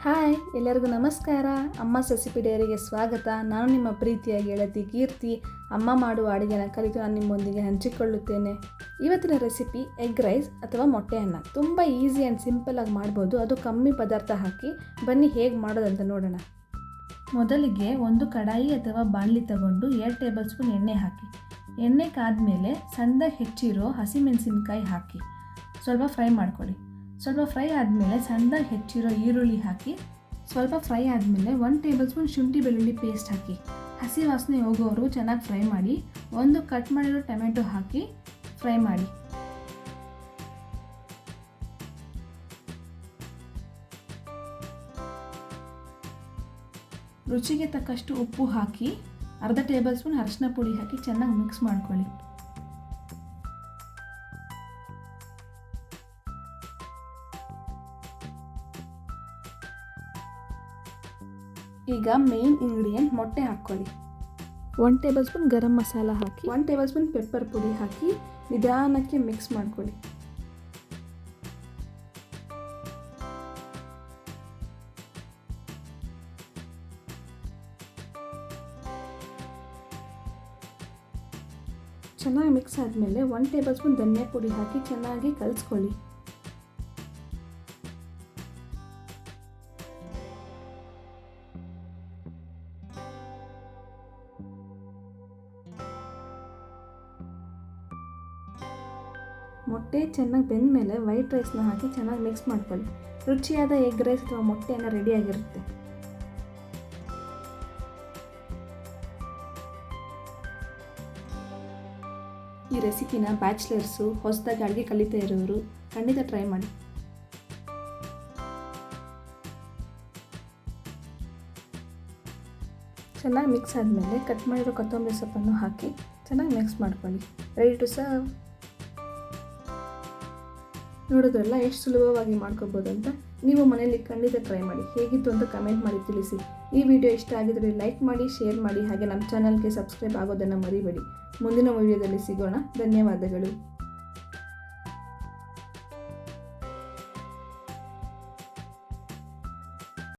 Hi, ಎಲ್ಲರಿಗೂ ನಮಸ್ಕಾರ. ಅಮ್ಮ ರೆಸಿಪಿ ಡೈರಿಗೆ ಸ್ವಾಗತ. ನಾನು ನಿಮ್ಮ ಪ್ರೀತಿಯ ಗೆಳತಿ ಕೀರ್ತಿ. ಅಮ್ಮ ಮಾಡುವ ಅಡುಗೆನ ಕಲಿತು ನಾನು ನಿಮ್ಮೊಂದಿಗೆ ಹಂಚಿಕೊಳ್ಳುತ್ತೇನೆ. ಇವತ್ತಿನ ರೆಸಿಪಿ ಎಗ್ ರೈಸ್ ಅಥವಾ ಮೊಟ್ಟೆ ಅನ್ನ. ತುಂಬ ಈಸಿ ಆ್ಯಂಡ್ ಸಿಂಪಲ್ಲಾಗಿ ಮಾಡ್ಬೋದು, ಅದು ಕಮ್ಮಿ ಪದಾರ್ಥ ಹಾಕಿ. ಬನ್ನಿ ಹೇಗೆ ಮಾಡೋದಂತ ನೋಡೋಣ. ಮೊದಲಿಗೆ ಒಂದು ಕಡಾಯಿ ಅಥವಾ ಬಾಣಲಿ ತಗೊಂಡು 2 ಟೇಬಲ್ ಸ್ಪೂನ್ ಎಣ್ಣೆ ಹಾಕಿ. ಎಣ್ಣೆ ಕಾದ್ಮೇಲೆ ಸಣ್ಣದಾಗಿ ಹೆಚ್ಚಿರೋ ಹಸಿಮೆಣಸಿನ್ಕಾಯಿ ಹಾಕಿ ಸ್ವಲ್ಪ ಫ್ರೈ ಮಾಡ್ಕೊಳ್ಳಿ. ಸ್ವಲ್ಪ ಫ್ರೈ ಆದಮೇಲೆ ಸಣ್ಣದಾಗಿ ಹೆಚ್ಚಿರೋ ಈರುಳ್ಳಿ ಹಾಕಿ. ಸ್ವಲ್ಪ ಫ್ರೈ ಆದಮೇಲೆ 1 ಟೇಬಲ್ ಸ್ಪೂನ್ ಶುಂಠಿ ಬೆಳ್ಳುಳ್ಳಿ ಪೇಸ್ಟ್ ಹಾಕಿ. ಹಸಿ ವಾಸನೆ ಹೋಗೋವರೆಗೂ ಚೆನ್ನಾಗಿ ಫ್ರೈ ಮಾಡಿ. ಒಂದು ಕಟ್ ಮಾಡಿರೋ ಟೊಮೆಟೊ ಹಾಕಿ ಫ್ರೈ ಮಾಡಿ. ರುಚಿಗೆ ತಕ್ಕಷ್ಟು ಉಪ್ಪು ಹಾಕಿ, ಅರ್ಧ ಟೇಬಲ್ ಸ್ಪೂನ್ ಅರಿಶಿನ ಪುಡಿ ಹಾಕಿ ಚೆನ್ನಾಗಿ ಮಿಕ್ಸ್ ಮಾಡ್ಕೊಳ್ಳಿ. ಈಗ ಮೇನ್ ಇಂಗ್ರೀಡಿಯೆಂಟ್ ಮೊಟ್ಟೆ ಹಾಕ್ಕೊಳ್ಳಿ. 1 ಟೇಬಲ್ ಸ್ಪೂನ್ ಗರಂ ಮಸಾಲ ಹಾಕಿ, 1 ಟೇಬಲ್ ಸ್ಪೂನ್ ಪೆಪ್ಪರ್ ಪುಡಿ ಹಾಕಿ ನಿಧಾನಕ್ಕೆ ಮಿಕ್ಸ್ ಮಾಡ್ಕೊಳ್ಳಿ. ಚೆನ್ನಾಗಿ ಮಿಕ್ಸ್ ಆದಮೇಲೆ 1 ಟೇಬಲ್ ಸ್ಪೂನ್ ಧನಿಯಾ ಪುಡಿ ಹಾಕಿ ಚೆನ್ನಾಗಿ ಕಲಿಸ್ಕೊಳ್ಳಿ. ಮೊಟ್ಟೆ ಚೆನ್ನಾಗಿ ಬೆಂದ ಮೇಲೆ ವೈಟ್ ರೈಸ್ನ ಹಾಕಿ ಚೆನ್ನಾಗಿ ಮಿಕ್ಸ್ ಮಾಡ್ಕೊಳ್ಳಿ. ರುಚಿಯಾದ ಎಗ್ ರೈಸ್ ಅಥವಾ ಮೊಟ್ಟೆಯನ್ನು ರೆಡಿಯಾಗಿರುತ್ತೆ. ಈ ರೆಸಿಪಿನ ಬ್ಯಾಚುಲರ್ಸು, ಹೊಸದಾಗಿ ಅಡುಗೆ ಕಲಿತಾ ಇರೋರು ಖಂಡಿತ ಟ್ರೈ ಮಾಡಿ. ಚೆನ್ನಾಗಿ ಮಿಕ್ಸ್ ಆದಮೇಲೆ ಕಟ್ ಮಾಡಿರೋ ಕೊತ್ತಂಬರಿ ಸೊಪ್ಪನ್ನು ಹಾಕಿ ಚೆನ್ನಾಗಿ ಮಿಕ್ಸ್ ಮಾಡ್ಕೊಳ್ಳಿ. Ready to serve. ನೋಡೋದ್ರಲ್ಲ ಎಷ್ಟು ಸುಲಭವಾಗಿ ಮಾಡ್ಕೋಬೋದು ಅಂತ. ನೀವು ಮನೆಯಲ್ಲಿ ಖಂಡಿತ ಟ್ರೈ ಮಾಡಿ. ಹೇಗಿತ್ತು ಅಂತ ಕಮೆಂಟ್ ಮಾಡಿ ತಿಳಿಸಿ. ಈ ವಿಡಿಯೋ ಇಷ್ಟ ಆಗಿದ್ದರೆ ಲೈಕ್ ಮಾಡಿ, ಶೇರ್ ಮಾಡಿ, ಹಾಗೆ ನಮ್ಮ ಚಾನಲ್ಗೆ ಸಬ್ಸ್ಕ್ರೈಬ್ ಆಗೋದನ್ನು ಮರಿಬೇಡಿ. ಮುಂದಿನ ವಿಡಿಯೋದಲ್ಲಿ ಸಿಗೋಣ. ಧನ್ಯವಾದಗಳು.